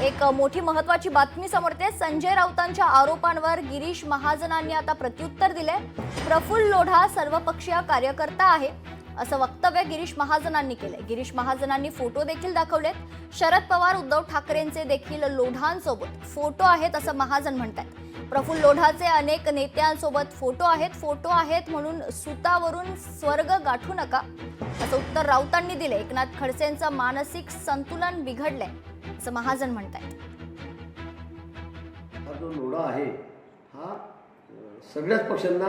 एक मोठी महत्त्वाची बातमी समोर येते। संजय राऊतांच्या आरोपांवर गिरीश महाजनांनी आता प्रत्युत्तर दिले। प्रफुल्ल लोढा सर्वपक्षीय कार्यकर्ता आहे असं वक्तव्य गिरीश महाजनांनी केले। गिरीश महाजनांनी फोटो देखील दाखवलेत। शरद पवार उद्धव ठाकरेंचे देखील लोढांसोबत फोटो आहेत असं महाजन म्हणतात। प्रफुल्ल लोढाचे अनेक नेत्यांसोबत फोटो आहेत म्हणून सुतावरून स्वर्ग गाठू नका असं उत्तर राऊतांनी दिले। एकनाथ खडसेंचं मानसिक संतुलन बिघडलंय असं महाजन म्हणतात। हा जो लोढा आहे हा सगळ्याच पक्षांना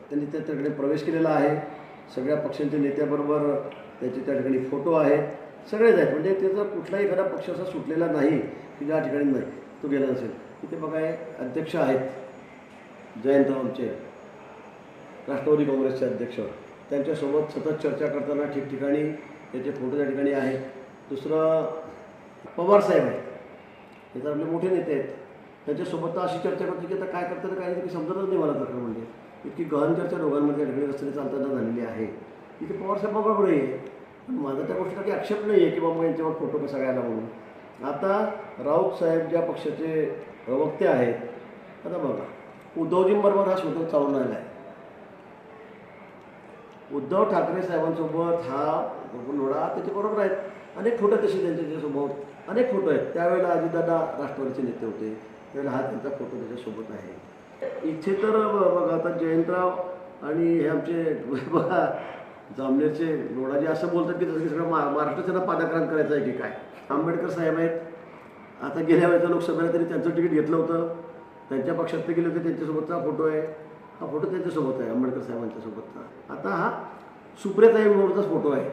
त्यांनी त्या ठिकाणी प्रवेश केलेला आहे। सगळ्या पक्षांच्या नेत्याबरोबर त्याचे त्या ठिकाणी फोटो आहेत। सगळेच आहेत, म्हणजे त्याचा कुठलाही एखादा पक्ष असा सुटलेला नाही की ज्या ठिकाणी नाही तो गेला नसेल। इथे बघा हे अध्यक्ष आहेत जयंत आमचे राष्ट्रवादी काँग्रेसचे अध्यक्ष, त्यांच्यासोबत सतत चर्चा करताना ठिकठिकाणी त्याचे फोटो त्या ठिकाणी आहेत। दुसरं पवार साहेब आहेत, हे तर आपले मोठे नेते आहेत, त्यांच्यासोबत तर अशी चर्चा करतो की आता काय करताना काय नाही समजतच नाही मला तर। म्हणजे इतकी गहन चर्चा दोघांमध्ये ठिकाणी रस्त्याने चालताना झालेली आहे। इथे पवार साहेब बरोबर आहे, पण माझा त्या गोष्टीला काही आक्षेप नाही आहे की बाबा यांच्यावर फोटो कसा घ्यायला म्हणून। आता राऊत साहेब ज्या पक्षाचे प्रवक्ते आहेत, आता बघा उद्धवजींबरोबर हा स्वतः चालून राहिला आहे। उद्धव ठाकरे साहेबांसोबत हा लोढा त्याच्याबरोबर आहेत। अनेक फोटो तसे त्यांच्यासोबत अनेक फोटो आहेत। त्यावेळेला अजितदादा राष्ट्रवादीचे नेते होते, त्यावेळेला हा त्यांचा फोटो त्याच्यासोबत आहे। इथे तर बघा आता जयंतराव आणि हे आमचे बघा जामनेरचे लोढाजी असं बोलतात की जसं की सगळं महाराष्ट्र त्यांना पादाक्रांत करायचं आहे की काय। आंबेडकर साहेब आहेत, आता गेल्या वेळेचा लोकसभेला तरी त्यांचं तिकीट घेतलं होतं, त्यांच्या पक्षात ते गेले होते, त्यांच्यासोबतचा फोटो आहे। हा फोटो त्यांच्यासोबत आहे, आंबेडकर साहेबांच्या सोबतचा। आता हा सुप्रियाताईंबरोबरचाच फोटो आहे।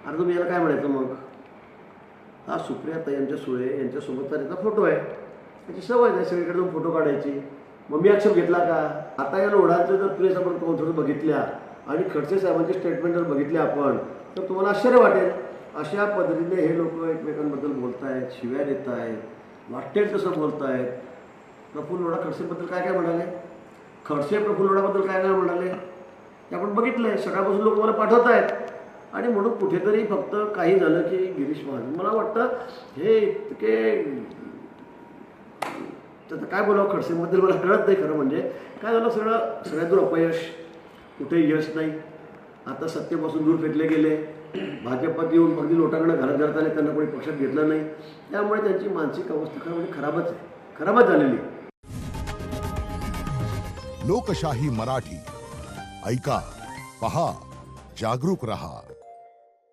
अरे तुम्ही याला काय म्हणायचं मग? हा सुप्रियाताई यांच्या सुळे यांच्यासोबतचा त्याचा फोटो आहे। त्याची सवय आहे सगळीकडे जाऊन फोटो काढायची। मग मी आक्षेप घेतला का? आता या लोढांचं जर प्रेस आपण कॉन्फरन्स बघितल्या आणि खडसे साहेबांचे स्टेटमेंट जर बघितले आपण, तर तुम्हाला आश्चर्य वाटेल। अशा पद्धतीने हे लोक एकमेकांबद्दल बोलत आहेत, शिव्या देत आहेत, वाटेल तसं बोलत आहेत। प्रफुल्ल लोढा खडसेबद्दल काय काय म्हणाले, खडसे प्रफुल्ल लोढाबद्दल काय काय म्हणाले ते आपण बघितलं आहे। सकाळपासून लोक मला पाठवत आहेत आणि म्हणून कुठेतरी फक्त काही झालं की गिरीश महाजन, मला वाटतं हे इतके त्याचं काय बोलावं खडसेबद्दल मला कळत नाही खरं। म्हणजे काय झालं, सगळ्यात दूर अपयश, कुठे यश नाही। आता सत्तेपासून दूर फेकले गेले, भाजपात येऊन अगदी लोटांकडे घरात आले, त्यांना कोणी पक्षात घेतलं नाही। त्यामुळे त्यांची मानसिक अवस्था खरं म्हणजे खराबच झालेली। लोकशाही मराठी ऐका, पहा, जागरूक रहा।